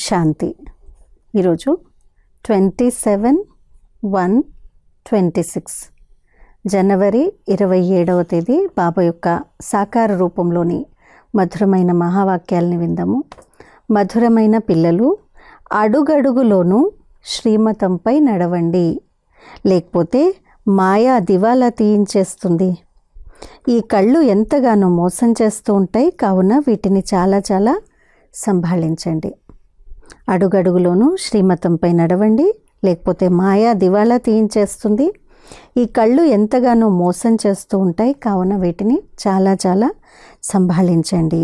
శాంతి. ఈరోజు 27/1/26 జనవరి 27వ తేదీ బాబా యొక్క సాకార రూపంలోని మధురమైన మహావాక్యాలని విందాము. మధురమైన పిల్లలు, అడుగడుగులోనూ శ్రీమతంపై నడవండి, లేకపోతే మాయా దివాలా తీయించేస్తుంది. ఈ కళ్ళు ఎంతగానో మోసం చేస్తూ ఉంటాయి, కావున వీటిని చాలా సంభాళించండి. అడుగడుగులోనూ శ్రీమతంపై నడవండి, లేకపోతే మాయా దివాలా తీయించేస్తుంది. ఈ కళ్ళు ఎంతగానో మోసం చేస్తూ ఉంటాయి, కావున వీటిని చాలా సంభాళించండి.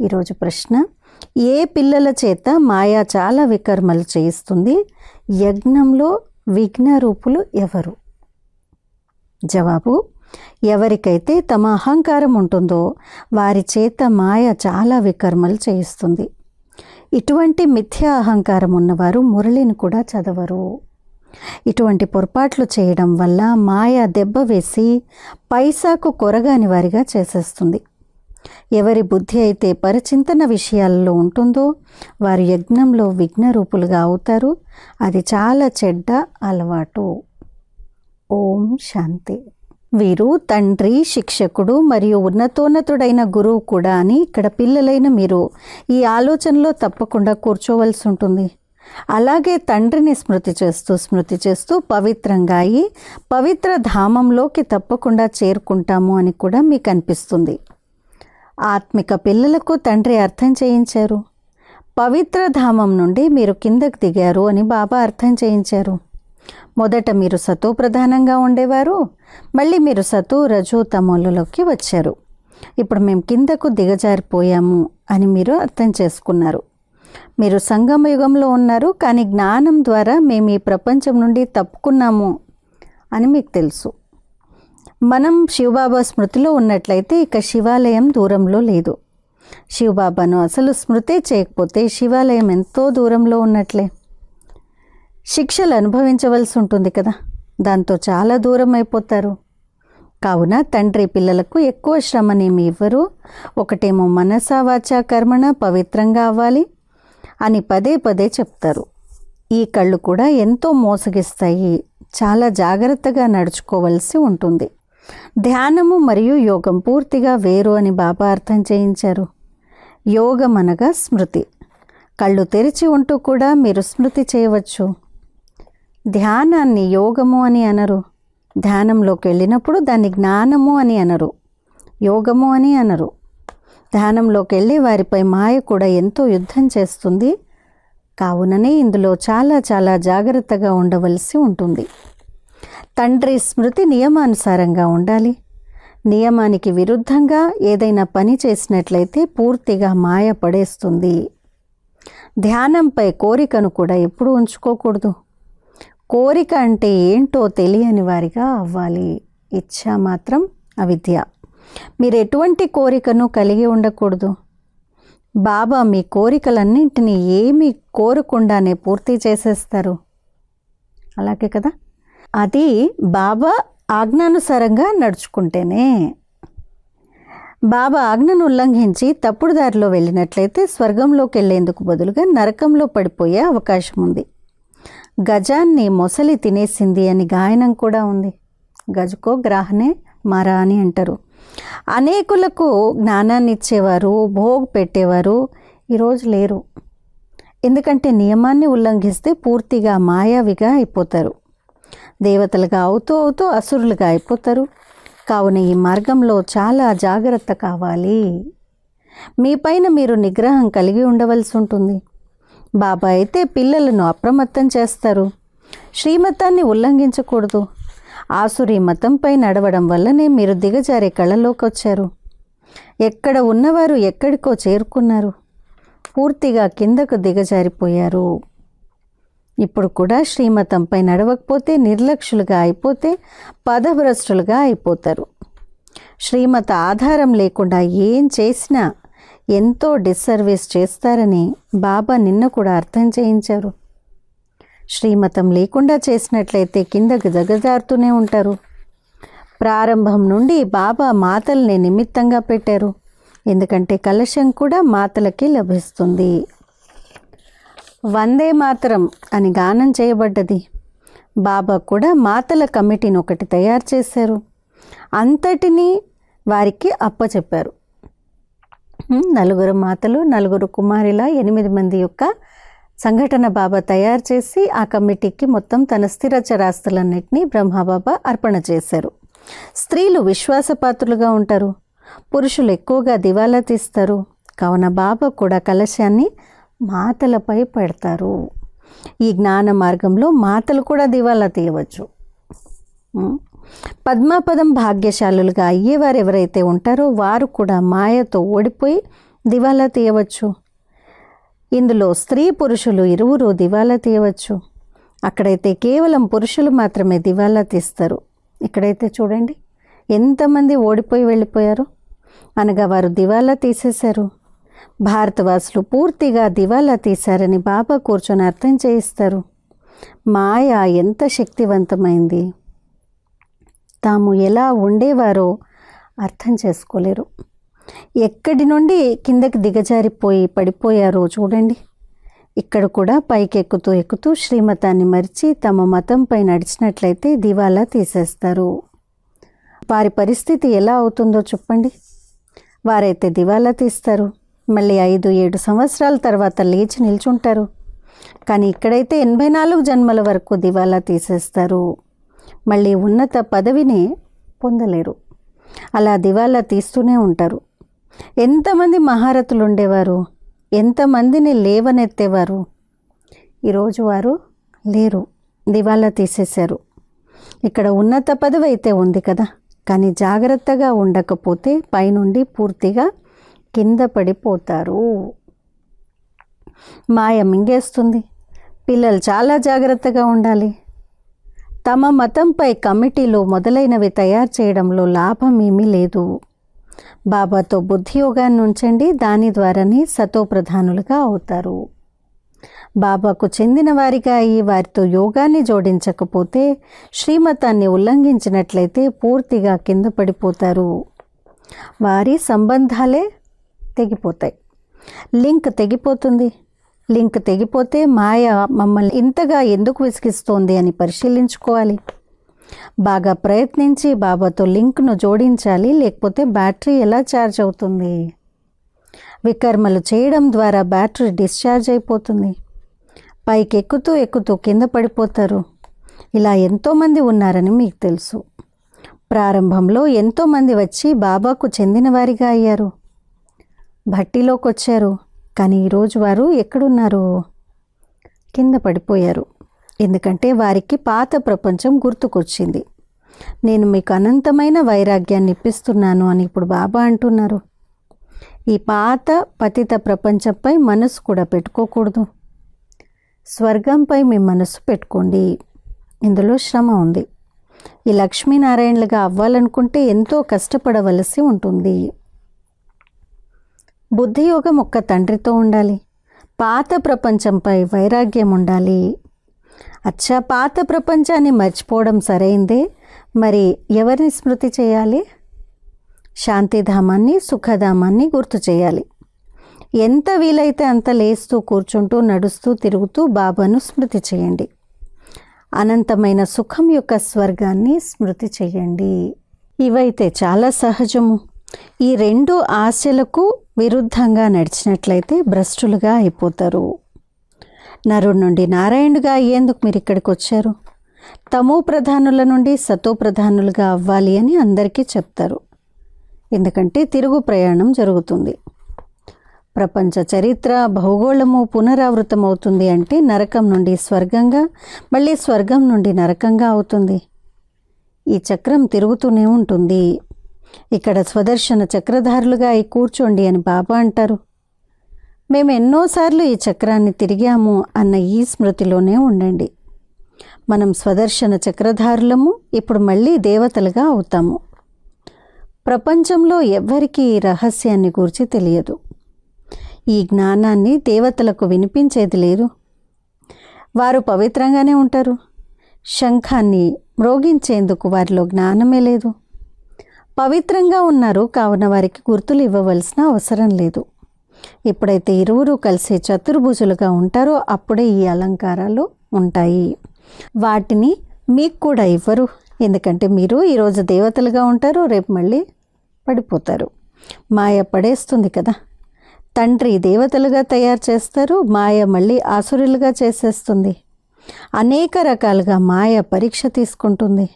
ఈరోజు ప్రశ్న: ఏ పిల్లల చేత మాయా చాలా వికర్మలు చేయిస్తుంది? యజ్ఞంలో విఘ్నరూపులు ఎవరు? జవాబు: ఎవరికైతే తమ అహంకారం ఉంటుందో వారి చేత మాయ చాలా వికర్మలు చేయిస్తుంది. ఇటువంటి మిథ్యా అహంకారం ఉన్నవారు మురళిని కూడా చదవరు. ఇటువంటి పొరపాట్లు చేయడం వల్ల మాయ దెబ్బ వేసి పైసాకు కొరగాని వారిగా చేసేస్తుంది. ఎవరి బుద్ధి అయితే పరిచింతన విషయాలలో ఉంటుందో వారు యజ్ఞంలో విఘ్నరూపులుగా అవుతారు. అది చాలా చెడ్డ అలవాటు. ఓం శాంతి. వీరు తండ్రి, శిక్షకుడు మరియు ఉన్నతోన్నతుడైన గురువు కూడా అని ఇక్కడ పిల్లలైన మీరు ఈ ఆలోచనలో తప్పకుండా కూర్చోవలసి ఉంటుంది. అలాగే తండ్రిని స్మృతి చేస్తూ పవిత్రంగా అయి పవిత్ర ధామంలోకి తప్పకుండా చేరుకుంటాము అని కూడా మీకు అనిపిస్తుంది. ఆత్మిక పిల్లలకు తండ్రి అర్థం చేయించారు. పవిత్ర ధామం నుండి మీరు కిందకు దిగారు అని బాబా అర్థం చేయించారు. మొదట మీరు సతో ప్రధానంగా ఉండేవారు, మళ్ళీ మీరు సతు రజో తమోలలోకి వచ్చారు. ఇప్పుడు మేము కిందకు దిగజారిపోయాము అని మీరు అర్థం చేసుకున్నారు. మీరు సంగమ యుగంలో ఉన్నారు, కానీ జ్ఞానం ద్వారా మేము ఈ ప్రపంచం నుండి తప్పుకున్నాము అని మీకు తెలుసు. మనం శివబాబా స్మృతిలో ఉన్నట్లయితే ఇక శివాలయం దూరంలో లేదు. శివబాబాను అసలు స్మృతి చేయకపోతే శివాలయం ఎంతో దూరంలో ఉన్నట్లే. శిక్షలు అనుభవించవలసి ఉంటుంది కదా, దాంతో చాలా దూరం అయిపోతారు. కావున తండ్రి పిల్లలకు ఎక్కువ శ్రమనేమి ఇవ్వరు. ఒకటేమో మనసా వాచా కర్మణ పవిత్రంగా అవ్వాలి అని పదే చెప్తారు. ఈ కళ్ళు కూడా ఎంతో మోసగిస్తాయి. చాలా జాగ్రత్తగా నడుచుకోవలసి ఉంటుంది. ధ్యానము మరియు యోగం పూర్తిగా వేరు అని బాబా అర్థం చేయించారు. యోగం అనగా స్మృతి. కళ్ళు తెరిచి ఉంటూ కూడా మీరు స్మృతి చేయవచ్చు. ధ్యానాన్ని యోగము అని అనరు. ధ్యానంలోకి వెళ్ళినప్పుడు దాన్ని జ్ఞానము అని అనరు, యోగము అని అనరు. ధ్యానంలోకి వెళ్ళి వారిపై మాయ కూడా ఎంతో యుద్ధం చేస్తుంది. కావుననే ఇందులో చాలా జాగ్రత్తగా ఉండవలసి ఉంటుంది. తండ్రి స్మృతి నియమానుసారంగా ఉండాలి. నియమానికి విరుద్ధంగా ఏదైనా పని చేసినట్లయితే పూర్తిగా మాయ పడేస్తుంది. ధ్యానంపై కోరికను కూడా ఎప్పుడూ ఉంచుకోకూడదు. కోరిక అంటే ఏంటో తెలియని వారిగా అవ్వాలి. ఇచ్చా మాత్రం అవిద్య. మీరు ఎటువంటి కోరికను కలిగి ఉండకూడదు. బాబా మీ కోరికలన్నింటినీ ఏమీ కోరకుండానే పూర్తి చేసేస్తారు. అలాగే కదా, అది బాబా ఆజ్ఞానుసారంగా నడుచుకుంటేనే. బాబా ఆజ్ఞను ఉల్లంఘించి తప్పుడు దారిలో వెళ్ళినట్లయితే స్వర్గంలోకి వెళ్ళేందుకు బదులుగా నరకంలో పడిపోయే అవకాశం ఉంది. గజాన్ని మొసలి తినేసింది అని గాయనం కూడా ఉంది. గజకో గ్రాహనే మారా అని అంటారు. అనేకులకు జ్ఞానాన్ని ఇచ్చేవారు, భోగ్ పెట్టేవారు ఈరోజు లేరు. ఎందుకంటే నియమాన్ని ఉల్లంఘిస్తే పూర్తిగా మాయావిగా అయిపోతారు. దేవతలుగా అవుతూ అసురులుగా అయిపోతారు. కావున ఈ మార్గంలో చాలా జాగ్రత్త కావాలి. మీ పైన మీరు నిగ్రహం కలిగి ఉండవలసి ఉంటుంది. బాబా అయితే పిల్లలను అప్రమత్తం చేస్తారు. శ్రీమతాన్ని ఉల్లంఘించకూడదు. ఆసురీ మతంపై నడవడం వల్లనే మీరు దిగజారే కళలోకి వచ్చారు. ఎక్కడ ఉన్నవారు ఎక్కడికో చేరుకున్నారు. పూర్తిగా కిందకు దిగజారిపోయారు. ఇప్పుడు కూడా శ్రీమతంపై నడవకపోతే నిర్లక్ష్యులుగా అయిపోతే పదభ్రష్టులుగా అయిపోతారు. శ్రీమత ఆధారం లేకుండా ఏం చేసినా ఎంతో డిస్సర్వీస్ చేస్తారని బాబా నిన్న కూడా అర్థం చేయించారు. శ్రీమతం లేకుండా చేసినట్లయితే కిందకు దిగజారుతూనే ఉంటారు. ప్రారంభం నుండి బాబా మాతల్ని నిమిత్తంగా పెట్టారు. ఎందుకంటే కలశం కూడా మాతలకి లభిస్తుంది. వందే మాతరం అని గానం చేయబడ్డది. బాబా కూడా మాతల కమిటీని ఒకటి తయారు చేశారు. అంతటినీ వారికి అప్పచెప్పారు. 4 మాతలు, 4 కుమారుల 8 మంది యొక్క సంఘటన బాబా తయారు చేసి ఆ కమిటీకి మొత్తం తన స్థిర చరాస్తులన్నింటినీ బ్రహ్మబాబా అర్పణ చేశారు. స్త్రీలు విశ్వాసపాత్రులుగా ఉంటారు, పురుషులు ఎక్కువగా దివాలా తీస్తారు. కావున బాబా కూడా కలశాన్ని మాతలపై పెడతారు. ఈ జ్ఞాన మార్గంలో మాతలు కూడా దివాలా తీయవచ్చు. పద్మాపదం భాగ్యశాలులుగా అయ్యేవారు ఎవరైతే ఉంటారో వారు కూడా మాయతో ఓడిపోయి దివాలా తీయవచ్చు. ఇందులో స్త్రీ పురుషులు ఇరువురు దివాలా తీయవచ్చు. అక్కడైతే కేవలం పురుషులు మాత్రమే దివాలా తీస్తారు. ఇక్కడైతే చూడండి ఎంతమంది ఓడిపోయి వెళ్ళిపోయారు. అనగా వారు దివాలా తీసేశారు. భారతవాసులు పూర్తిగా దివాలా తీశారని బాబా కూర్చొని అర్థం చేయిస్తారు. మాయ ఎంత శక్తివంతమైంది, తాము ఎలా ఉండేవారో అర్థం చేసుకోలేరు. ఎక్కడి నుండి కిందకి దిగజారిపోయి పడిపోయారో చూడండి. ఇక్కడ కూడా పైకి ఎక్కుతూ శ్రీమతాన్ని మరిచి తమ మతంపై నడిచినట్లయితే దివాలా తీసేస్తారు. వారి పరిస్థితి ఎలా అవుతుందో చెప్పండి. వారైతే దివాలా తీస్తారు, మళ్ళీ 5-7 సంవత్సరాల తర్వాత లేచి నిల్చుంటారు. కానీ ఇక్కడైతే 84 జన్మల వరకు దివాలా తీసేస్తారు. మళ్ళీ ఉన్నత పదవిని పొందలేరు. అలా దివాలా తీస్తూనే ఉంటారు. ఎంతమంది మహారథులు ఉండేవారు, ఎంతమందిని లేవనెత్తేవారు. ఈరోజు వారు లేరు, దివాలా తీసేశారు. ఇక్కడ ఉన్నత పదవి అయితే ఉంది కదా, కానీ జాగ్రత్తగా ఉండకపోతే పైనుండి పూర్తిగా కింద పడిపోతారు. మాయ మింగేస్తుంది. పిల్లలు చాలా జాగ్రత్తగా ఉండాలి. తమ మతంపై కమిటీలు మొదలైనవి తయారు చేయడంలో లాభం ఏమీ లేదు. బాబాతో బుద్ధి యోగాన్ని ఉంచండి, దాని ద్వారానే సతోప్రధానులుగా అవుతారు. బాబాకు చెందిన వారిగా అయి వారితో యోగాన్ని జోడించకపోతే, శ్రీమతాన్ని ఉల్లంఘించినట్లయితే పూర్తిగా కింద పడిపోతారు. వారి సంబంధాలే తెగిపోతాయి. లింక్ తెగిపోతుంది. లింక్ తెగిపోతే మాయ మమ్మల్ని ఇంతగా ఎందుకు విసిగిస్తోంది అని పరిశీలించుకోవాలి. బాగా ప్రయత్నించి బాబాతో లింక్ను జోడించాలి, లేకపోతే బ్యాటరీ ఎలా ఛార్జ్ అవుతుంది? వికర్మలు చేయడం ద్వారా బ్యాటరీ డిశ్చార్జ్ అయిపోతుంది. పైకి ఎక్కుతూ కింద పడిపోతారు. ఇలా ఎంతోమంది ఉన్నారని మీకు తెలుసు. ప్రారంభంలో ఎంతోమంది వచ్చి బాబాకు చెందిన వారిగా అయ్యారు, భట్టిలోకి వచ్చారు. కానీ ఈరోజు వారు ఎక్కడున్నారు? కింద పడిపోయారు. ఎందుకంటే వారికి పాత ప్రపంచం గుర్తుకొచ్చింది. నేను మీకు అనంతమైన వైరాగ్యాన్ని ఇప్పిస్తున్నాను అని ఇప్పుడు బాబా అంటున్నారు. ఈ పాత పతిత ప్రపంచంపై మనసు కూడా పెట్టుకోకూడదు. స్వర్గంపై మీ మనసు పెట్టుకోండి. ఇందులో శ్రమ ఉంది. ఈ లక్ష్మీనారాయణలుగా అవ్వాలనుకుంటే ఎంతో కష్టపడవలసి ఉంటుంది. బుద్ధియోగం ఒక్క తండ్రితో ఉండాలి. పాత ప్రపంచంపై వైరాగ్యం ఉండాలి. అచ్చా, పాత ప్రపంచాన్ని మర్చిపోవడం సరైందే. మరి ఎవరిని స్మృతి చేయాలి? శాంతిధామాన్ని, సుఖధామాన్ని గుర్తు చేయాలి. ఎంత వీలైతే అంత లేస్తూ కూర్చుంటూ నడుస్తూ తిరుగుతూ బాబాను స్మృతి చేయండి. అనంతమైన సుఖం యొక్క స్వర్గాన్ని స్మృతి చేయండి. ఇవైతే చాలా సహజము. ఈ 2 ఆశలకు విరుద్ధంగా నడిచినట్లయితే భ్రష్టులుగా అయిపోతారు. నరుడి నుండి నారాయణుడిగా అయ్యేందుకు మీరు ఇక్కడికి వచ్చారు. తమో ప్రధానుల నుండి సతో ప్రధానులుగా అవ్వాలి అని అందరికీ చెప్తారు. ఎందుకంటే తిరుగు ప్రయాణం జరుగుతుంది. ప్రపంచ చరిత్ర, భౌగోళము పునరావృతమవుతుంది. అంటే నరకం నుండి స్వర్గంగా, మళ్ళీ స్వర్గం నుండి నరకంగా అవుతుంది. ఈ చక్రం తిరుగుతూనే ఉంటుంది. ఇక్కడ స్వదర్శన చక్రధారులుగా అయి కూర్చోండి అని బాబా అంటారు. మేము ఎన్నోసార్లు ఈ చక్రాన్ని తిరిగాము అన్న ఈ స్మృతిలోనే ఉండండి. మనం స్వదర్శన చక్రధారులము, ఇప్పుడు మళ్ళీ దేవతలుగా అవుతాము. ప్రపంచంలో ఎవ్వరికీ ఈ రహస్యాన్ని గురించి తెలియదు. ఈ జ్ఞానాన్ని దేవతలకు వినిపించేది లేదు. వారు పవిత్రంగానే ఉంటారు. శంఖాన్ని మ్రోగించేందుకు వారిలో జ్ఞానమే లేదు. పవిత్రంగా ఉన్నారు కావున వారికి గుర్తులు ఇవ్వవలసిన అవసరం లేదు. ఎప్పుడైతే ఇరువురు కలిసి చతుర్భుజులుగా ఉంటారో అప్పుడే ఈ అలంకారాలు ఉంటాయి. వాటిని మీకు కూడా ఇవ్వరు. ఎందుకంటే మీరు ఈరోజు దేవతలుగా ఉంటారు, రేపు మళ్ళీ పడిపోతారు. మాయ పడేస్తుంది కదా. తండ్రి దేవతలుగా తయారు చేస్తారు, మాయ మళ్ళీ ఆసురులుగా చేసేస్తుంది. అనేక రకాలుగా మాయ పరీక్ష తీసుకుంటుంది.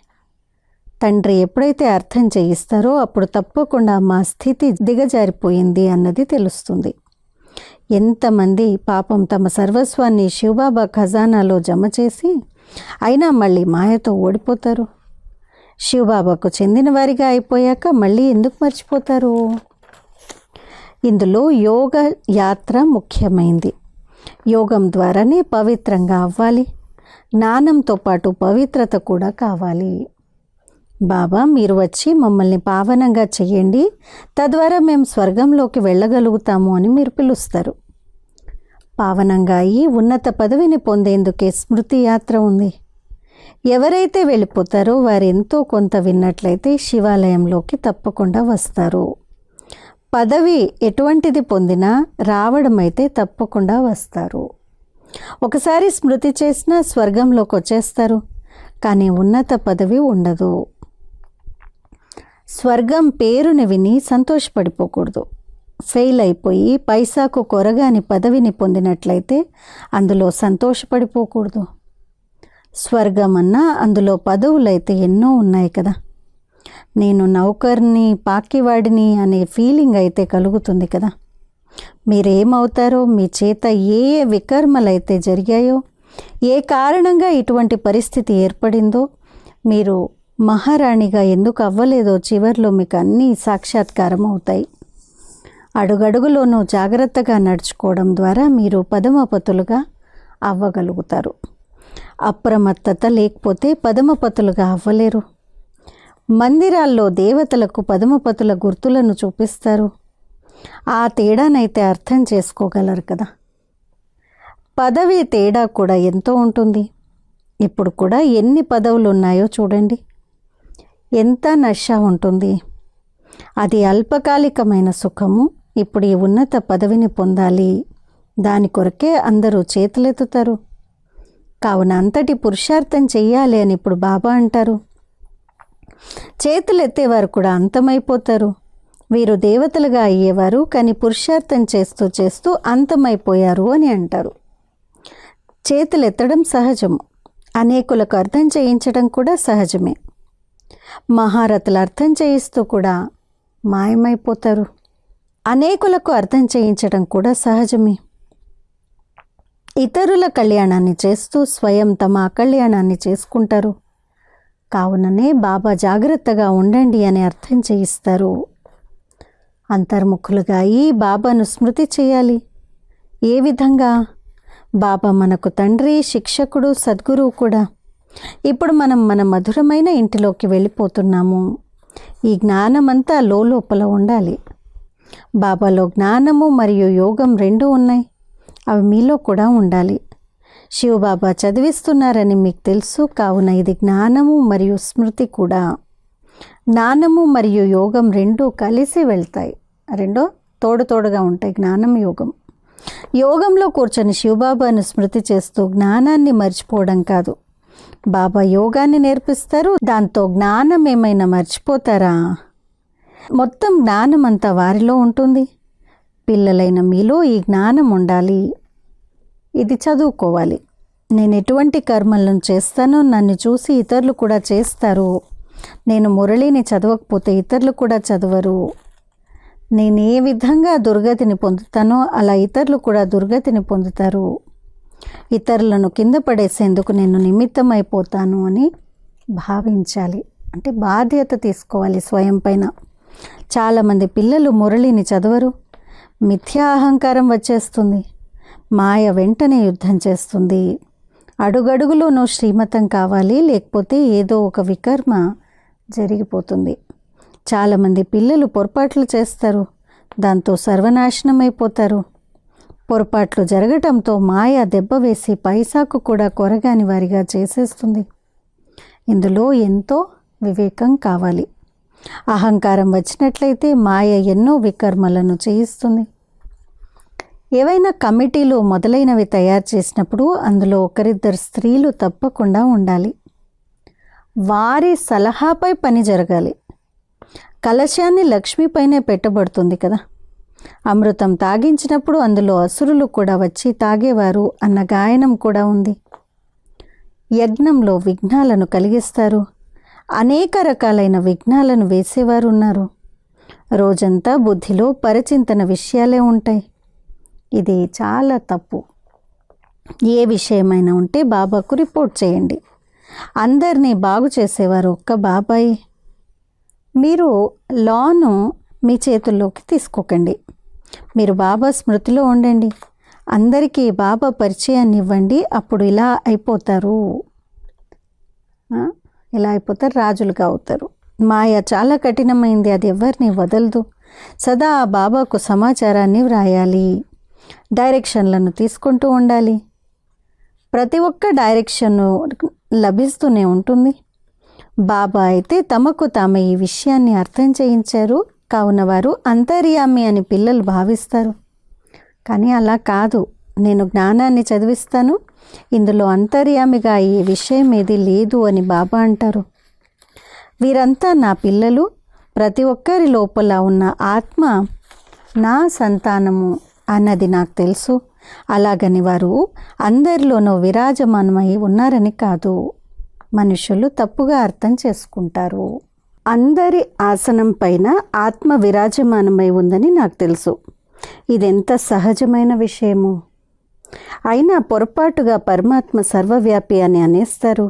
తండ్రి ఎప్పుడైతే అర్థం చేయిస్తారో అప్పుడు తప్పకుండా మా స్థితి దిగజారిపోయింది అన్నది తెలుస్తుంది. ఎంతమంది పాపం తమ సర్వస్వాన్ని శివబాబా ఖజానాలో జమ చేసి అయినా మళ్ళీ మాయతో ఓడిపోతారు. శివబాబాకు చెందిన వారిగా అయిపోయాక మళ్ళీ ఎందుకు మర్చిపోతారు? ఇందులో యోగ యాత్ర ముఖ్యమైంది. యోగం ద్వారానే పవిత్రంగా అవ్వాలి. జ్ఞానంతో పాటు పవిత్రత కూడా కావాలి. బాబా మీరు వచ్చి మమ్మల్ని పావనంగా చెయ్యండి, తద్వారా మేము స్వర్గంలోకి వెళ్ళగలుగుతాము అని మీరు పిలుస్తారు. పావనంగా అయి ఉన్నత పదవిని పొందేందుకే స్మృతి యాత్ర ఉంది. ఎవరైతే వెళ్ళిపోతారో వారు ఎంతో కొంత విన్నట్లయితే శివాలయంలోకి తప్పకుండా వస్తారు. పదవి ఎటువంటిది పొందినా రావడం అయితే తప్పకుండా వస్తారు. ఒకసారి స్మృతి చేసినా స్వర్గంలోకి వచ్చేస్తారు, కానీ ఉన్నత పదవి ఉండదు. స్వర్గం పేరుని విని సంతోషపడిపోకూడదు. ఫెయిల్ అయిపోయి పైసాకు కొరగాని పదవిని పొందినట్లయితే అందులో సంతోషపడిపోకూడదు. స్వర్గం అన్నా అందులో పదవులైతే ఎన్నో ఉన్నాయి కదా. నేను నౌకర్ని, పాకివాడిని అనే ఫీలింగ్ అయితే కలుగుతుంది కదా. మీరేమవుతారో, మీ చేత ఏ ఏ వికర్మలైతే జరిగాయో, ఏ కారణంగా ఇటువంటి పరిస్థితి ఏర్పడిందో, మీరు మహారాణిగా ఎందుకు అవ్వలేదో చివర్లో మీకు అన్నీ సాక్షాత్కారం అవుతాయి. అడుగడుగులోనూ జాగ్రత్తగా నడుచుకోవడం ద్వారా మీరు పదమపతులుగా అవ్వగలుగుతారు. అప్రమత్తత లేకపోతే పదమపతులుగా అవ్వలేరు. మందిరాల్లో దేవతలకు పదమపతుల గుర్తులను చూపిస్తారు. ఆ తేడానైతే అర్థం చేసుకోగలరు కదా. పదవి తేడా కూడా ఎంతో ఉంటుంది. ఇప్పుడు కూడా ఎన్ని పదవులు ఉన్నాయో చూడండి. ఎంత నష ఉంటుంది. అది అల్పకాలికమైన సుఖము. ఇప్పుడు ఈ ఉన్నత పదవిని పొందాలి, దాని కొరకే అందరూ చేతులెత్తుతారు. కావున అంతటి పురుషార్థం చెయ్యాలి అని ఇప్పుడు బాబా అంటారు. చేతులెత్తేవారు కూడా అంతమైపోతారు. వీరు దేవతలుగా అయ్యేవారు, కానీ పురుషార్థం చేస్తూ చేస్తూ అంతమైపోయారు అని అంటారు. చేతులెత్తడం సహజము, అనేకులకు అర్థం చేయించడం కూడా సహజమే. మహారథులు అర్థం చేయిస్తూ కూడా మాయమైపోతారు. అనేకులకు అర్థం చేయించడం కూడా సహజమే. ఇతరుల కళ్యాణాన్ని చేస్తూ స్వయం తమ అకళ్యాణాన్ని చేసుకుంటారు. కావుననే బాబా జాగ్రత్తగా ఉండండి అని అర్థం చేయిస్తారు. అంతర్ముఖులుగా ఈ బాబాను స్మృతి చేయాలి. ఏ విధంగా? బాబా మనకు తండ్రి, శిక్షకుడు, సద్గురువు కూడా. ఇప్పుడు మనం మన మధురమైన ఇంటిలోకి వెళ్ళిపోతున్నాము. ఈ జ్ఞానమంతా లోపల ఉండాలి. బాబాలో జ్ఞానము మరియు యోగం రెండూ ఉన్నాయి. అవి మీలో కూడా ఉండాలి. శివబాబా చదివిస్తున్నారని మీకు తెలుసు. కావున ఇది జ్ఞానము మరియు స్మృతి కూడా. జ్ఞానము మరియు యోగం రెండూ కలిసి వెళ్తాయి. రెండో తోడుగా ఉంటాయి. జ్ఞానం, యోగం. యోగంలో కూర్చొని శివబాబాను స్మృతి చేస్తూ జ్ఞానాన్ని మర్చిపోవడం కాదు. బాబా యోగాన్ని నేర్పిస్తారు, దాంతో జ్ఞానం ఏమైనా మర్చిపోతారా? మొత్తం జ్ఞానం అంతా వారిలో ఉంటుంది. పిల్లలైన మీలో ఈ జ్ఞానం ఉండాలి. ఇది చదువుకోవాలి. నేను ఎటువంటి కర్మలను చేస్తానో నన్ను చూసి ఇతరులు కూడా చేస్తారు. నేను మురళిని చదవకపోతే ఇతరులు కూడా చదవరు. నేను ఏ విధంగా దుర్గతిని పొందుతానో అలా ఇతరులు కూడా దుర్గతిని పొందుతారు. ఇతరులను కింద పడేసేందుకు నేను నిమిత్తమైపోతాను అని భావించాలి. అంటే బాధ్యత తీసుకోవాలి స్వయం పైన. చాలామంది పిల్లలు మురళిని చదవరు. మిథ్యా అహంకారం వచ్చేస్తుంది. మాయ వెంటనే యుద్ధం చేస్తుంది. అడుగడుగులోనూ శ్రీమతం కావాలి, లేకపోతే ఏదో ఒక వికర్మ జరిగిపోతుంది. చాలామంది పిల్లలు పొరపాట్లు చేస్తారు, దాంతో సర్వనాశనం అయిపోతారు. పొరపాట్లు జరగటంతో మాయ దెబ్బ వేసి పైసాకు కూడా కొరగాని వారిగా చేసేస్తుంది. ఇందులో ఎంతో వివేకం కావాలి. అహంకారం వచ్చినట్లయితే మాయ ఎన్నో వికర్మలను చేయిస్తుంది. ఏవైనా కమిటీలు మొదలైనవి తయారు చేసినప్పుడు అందులో ఒకరిద్దరు స్త్రీలు తప్పకుండా ఉండాలి. వారి సలహాపై పని జరగాలి. కలశాన్ని లక్ష్మిపైనే పెట్టబడుతుంది కదా. అమృతం తాగించినప్పుడు అందులో అసురులు కూడా వచ్చి తాగేవారు అన్న గాయనం కూడా ఉంది. యజ్ఞంలో విఘ్నాలను కలిగిస్తారు. అనేక రకాలైన విఘ్నాలను వేసేవారు ఉన్నారు. రోజంతా బుద్ధిలో పరిచింతన విషయాలే ఉంటాయి. ఇది చాలా తప్పు. ఏ విషయమైనా ఉంటే బాబాకు రిపోర్ట్ చేయండి. అందరినీ బాగు చేసేవారు ఒక్క బాబాయ్. మీరు లాను మీ చేతుల్లోకి తీసుకోకండి. మీరు బాబా స్మృతిలో ఉండండి. అందరికీ బాబా పరిచయాన్ని ఇవ్వండి. అప్పుడు ఇలా అయిపోతారు. రాజులుగా అవుతారు. మాయ చాలా కఠినమైంది. అది ఎవరిని వదలదు. సదా బాబాకు సమాచారాన్ని వ్రాయాలి. డైరెక్షన్లను తీసుకుంటూ ఉండాలి. ప్రతి ఒక్క డైరెక్షన్ లభిస్తూనే ఉంటుంది. బాబా అయితే తమకు తామే ఈ విషయాన్ని అర్థం చేయించారు. కావున వారు అంతర్యామి అని పిల్లలు భావిస్తారు. కానీ అలా కాదు. నేను జ్ఞానాన్ని చదివిస్తాను, ఇందులో అంతర్యామిగా ఈ విషయం ఏది లేదు అని బాబా అంటారు. వీరంతా నా పిల్లలు. ప్రతి ఒక్కరి లోపల ఉన్న ఆత్మ నా సంతానము అన్నది నాకు తెలుసు. అలాగని వారు అందరిలోనూ విరాజమానమై ఉన్నారని కాదు. మనుషులు తప్పుగా అర్థం చేసుకుంటారు. అందరి ఆసనం పైన ఆత్మ విరాజమానమై ఉందని నాకు తెలుసు. ఇదెంత సహజమైన విషయము. అయినా పొరపాటుగా పరమాత్మ సర్వవ్యాపి అని అనేస్తారు.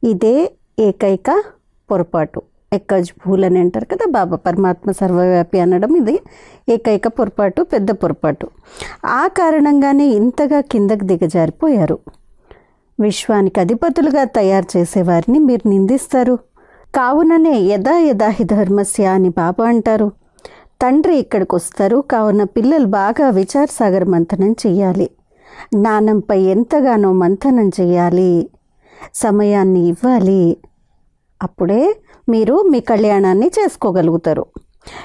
ఇదే ఏకైక పొరపాటు. ఎక్కజ్ భూల్ అని అంటారు కదా. బాబా పరమాత్మ సర్వవ్యాపి అనడం ఇది ఏకైక పొరపాటు, పెద్ద పొరపాటు. ఆ కారణంగానే ఇంతగా కిందకు దిగజారిపోయారు. విశ్వానికి అధిపతులుగా తయారు చేసేవారిని మీరు నిందిస్తారు. కావుననే యదా యదా హి ధర్మస్య అని బాబా అంటారు. తండ్రి ఇక్కడికి వస్తారు. కావున పిల్లలు బాగా విచారసాగర మంథనం చెయ్యాలి. జ్ఞానంపై ఎంతగానో మంథనం చెయ్యాలి. సమయాన్ని ఇవ్వాలి. అప్పుడే మీరు మీ కళ్యాణాన్ని చేసుకోగలుగుతారు.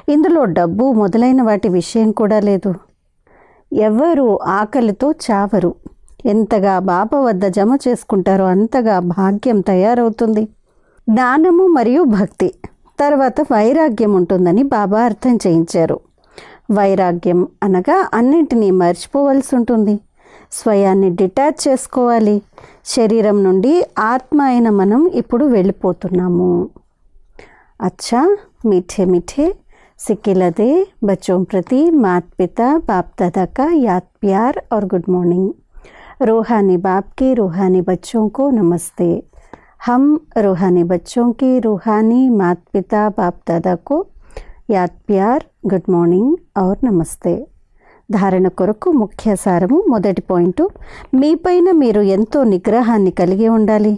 ఇందులో డబ్బు మొదలైన వాటి విషయం కూడా లేదు. ఎవరు ఆకలితో చావరు. ఎంతగా బాబా వద్ద జమ చేసుకుంటారో అంతగా భాగ్యం తయారవుతుంది. జ్ఞానము మరియు భక్తి తర్వాత వైరాగ్యం ఉంటుందని బాబా అర్థం చేయించారు. వైరాగ్యం అనగా అన్నింటినీ మర్చిపోవలసి ఉంటుంది. స్వయాన్ని డిటాచ్ చేసుకోవాలి. శరీరం నుండి ఆత్మ అయిన మనం ఇప్పుడు వెళ్ళిపోతున్నాము. अच्छा मीठे मीठे सिक्के लदे बच्चों प्रति माता पिता बाप दादा का याद प्यार और गुड मॉर्निंग. रूहानी बाप के रूहानी बच्चों को नमस्ते. हम रूहानी बच्चों की रूहानी माता पिता बाप दादा को याद प्यार गुड मॉर्निंग और नमस्ते. ధారణ కొరకు ముఖ్య సారము. మొదటి పాయింట్, మీపైన మీరు ఎంతో నిగ్రహాన్ని కలిగి ఉండాలి.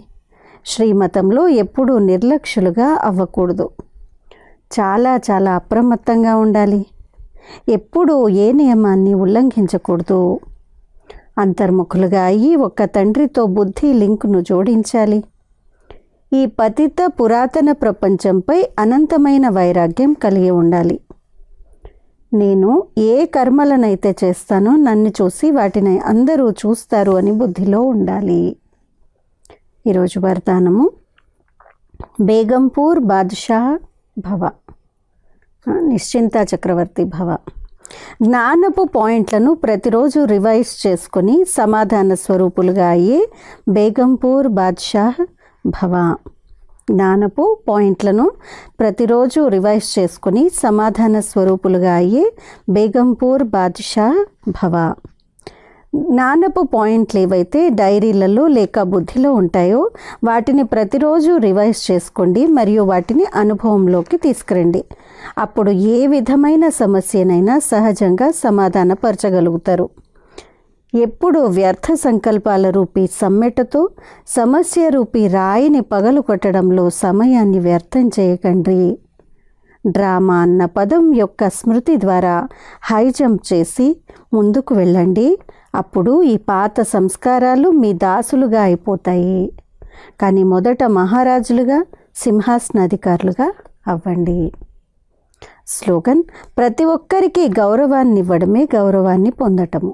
శ్రీమతంలో ఎప్పుడూ నిర్లక్ష్యులుగా అవ్వకూడదు. చాలా చాలా అప్రమత్తంగా ఉండాలి. ఎప్పుడూ ఏ నియమాన్ని ఉల్లంఘించకూడదు. అంతర్ముఖులుగా అయ్యి ఒక్క తండ్రితో బుద్ధి లింకును జోడించాలి. ఈ పతిత పురాతన ప్రపంచంపై అనంతమైన వైరాగ్యం కలిగి ఉండాలి. నేను ఏ కర్మలనైతే చేస్తానో నన్ను చూసి వాటిని అందరూ చూస్తారు అని బుద్ధిలో ఉండాలి. ఈరోజు వరదానము, బేగంపూర్ బాద్షా భవ, నిశ్చింత చక్రవర్తి భవ. జ్ఞానపు పాయింట్లను ప్రతిరోజు రివైజ్ చేసుకుని సమాధాన స్వరూపులుగా అయ్యే బేగంపూర్ బాద్షా భవ. జ్ఞానపు పాయింట్లను ప్రతిరోజు రివైజ్ చేసుకుని సమాధాన స్వరూపులుగా అయ్యే బేగంపూర్ బాద్షా భవ. జ్ఞానపు పాయింట్లు ఏవైతే డైరీలలో లేక బుద్ధిలో ఉంటాయో వాటిని ప్రతిరోజు రివైజ్ చేసుకోండి మరియు వాటిని అనుభవంలోకి తీసుకురండి. అప్పుడు ఏ విధమైన సమస్యనైనా సహజంగా సమాధానపరచగలుగుతారు. ఎప్పుడు వ్యర్థ సంకల్పాల రూపీ సమ్మెటతో సమస్య రూపీ రాయిని పగలు కొట్టడంలో సమయాన్ని వ్యర్థం చేయకండి. డ్రామా అన్న పదం యొక్క స్మృతి ద్వారా హై జంప్ చేసి ముందుకు వెళ్ళండి. అప్పుడు ఈ పాత సంస్కారాలు మీ దాసులుగా అయిపోతాయి. కానీ మొదట మహారాజులుగా సింహాసనాధికారులుగా అవ్వండి. స్లోగన్: ప్రతి ఒక్కరికి గౌరవాన్ని ఇవ్వడమే గౌరవాన్ని పొందటము.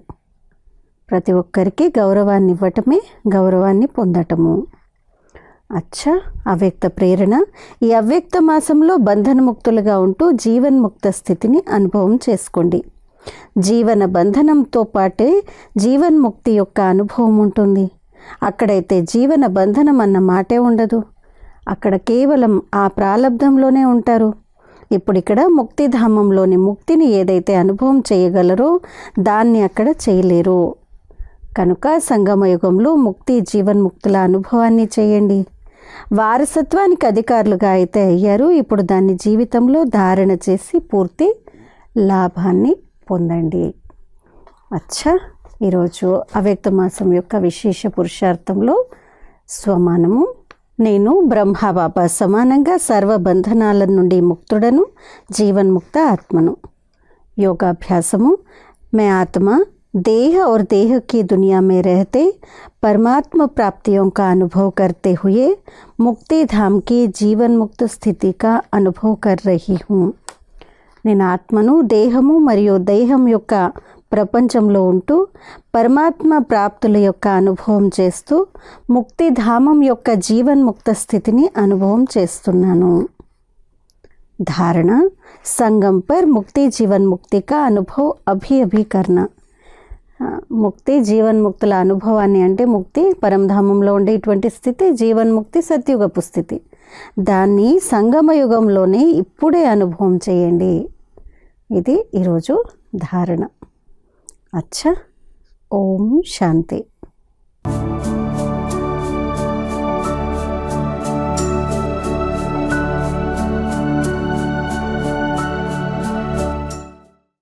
ప్రతి ఒక్కరికి గౌరవాన్ని ఇవ్వటమే గౌరవాన్ని పొందటము. అచ్చా, అవ్యక్త ప్రేరణ. ఈ అవ్యక్త మాసంలో బంధనముక్తులుగా ఉంటూ జీవన్ముక్త స్థితిని అనుభవం చేసుకోండి. జీవన బంధనంతో పాటే జీవన్ముక్తి యొక్క అనుభవం ఉంటుంది. అక్కడైతే జీవన బంధనం అన్న మాటే ఉండదు. అక్కడ కేవలం ఆ ప్రాలబ్ధంలోనే ఉంటారు. ఇప్పుడు ఇక్కడ ముక్తిధామంలోని ముక్తిని ఏదైతే అనుభవం చేయగలరో దాన్ని అక్కడ చేయలేరు. కనుక సంగమయుగంలో ముక్తి జీవన్ముక్తుల అనుభవాన్ని చేయండి. వారసత్వానికి అధికారులుగా అయితే అయ్యారు. ఇప్పుడు దాన్ని జీవితంలో ధారణ చేసి పూర్తి లాభాన్ని పొందండి. అచ్చా, ఈరోజు అవ్యక్త మాసం యొక్క విశేష పురుషార్థంలో స్వమానము: నేను బ్రహ్మబాబా సమానంగా సర్వబంధనాల నుండి ముక్తుడను, జీవన్ముక్త ఆత్మను. योगाभ्यासमु: मैं आत्मा देह और देह की दुनिया में रहते परमात्मा प्राप्तियों का अनुभव करते हुए मुक्ति धाम की जीवन मुक्त स्थिति का अनुभव कर रही हूँ. నేను ఆత్మను, దేహము మరియు దేహం యొక్క ప్రపంచంలో ఉంటూ పరమాత్మ ప్రాప్తుల యొక్క అనుభవం చేస్తూ ముక్తిధామం యొక్క జీవన్ముక్త స్థితిని అనుభవం చేస్తున్నాను. धारणा: संगम पर मुक्ति जीवन मुक्ति का अनुभव अभी अभी करना. ముక్తి జీవన్ముక్తుల అనుభవాన్ని అంటే ముక్తి పరంధామంలో ఉండేటువంటి స్థితి, జీవన్ముక్తి సత్యుగపు స్థితి. దాన్ని సంగమయుగంలోనే ఇప్పుడే అనుభవం చేయండి. ఇది ఈరోజు ధారణ. అచ్చా, ఓం శాంతి.